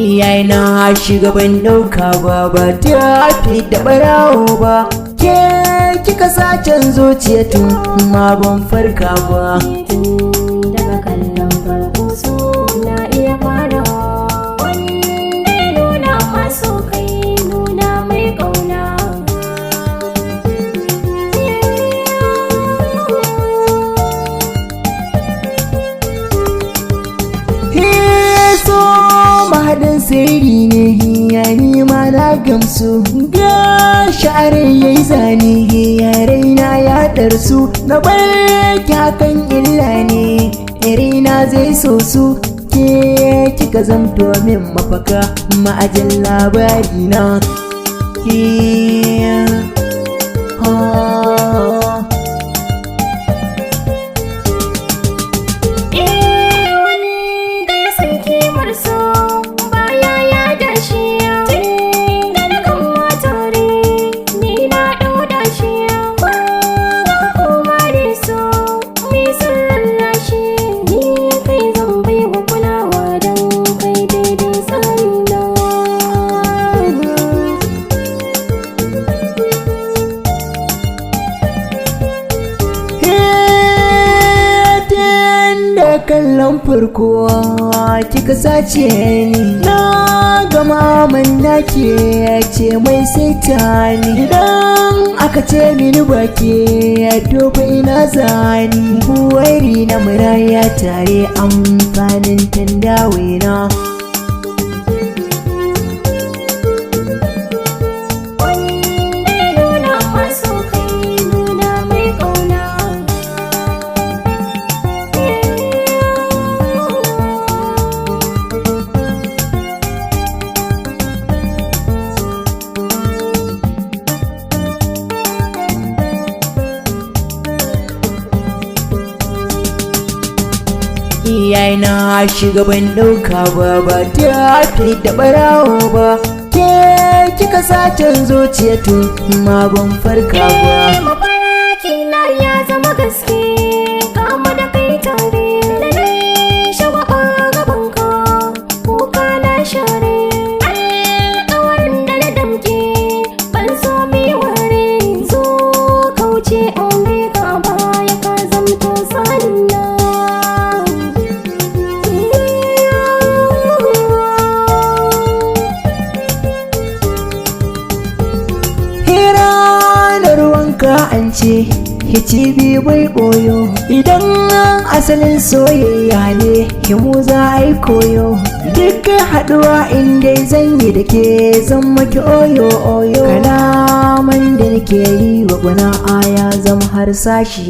iyayena shiga ban ɗauka ba ta fi da ɓarawo ba, ke kika sacen zuciya tun ma ban farka ba. Daga kallon farko so na iya fara, wanda ya nuna maso kai nuna mai ƙauna. So mahaɗin sirri ne ya nima na gamsu, ga sha'arar ya yi zane ya raina ya ɗarsu, na barki hakan illa ne raina zai so su, ke kika zamto min mafaka ma'ajin labari na. Kallon farko kika sace ni, na gama manna ke ce mai saita ni, idan aka ce mini baki to fa ina zani, buwari na muraya tare amfanin tandawena. iyayena shiga ban ɗauka ba ta fi da ɓarawo ba, ke kika sacen zuciya tun ma ban farka ba. Mafarki na ya zama gaske, kama da kai tare da dai shagwaba gaban ka, kuka na share alƙawarin da na damke, ban so mi ware zo kauce omega baya ka zamto sanina. An ce hicibi bai boyo, idan asalin soyayya ne himu za a yi koyo, duk haɗuwa inda zan yi da ke zan maki oyo kalaman da nake yi wa gwana aya zam har sashi.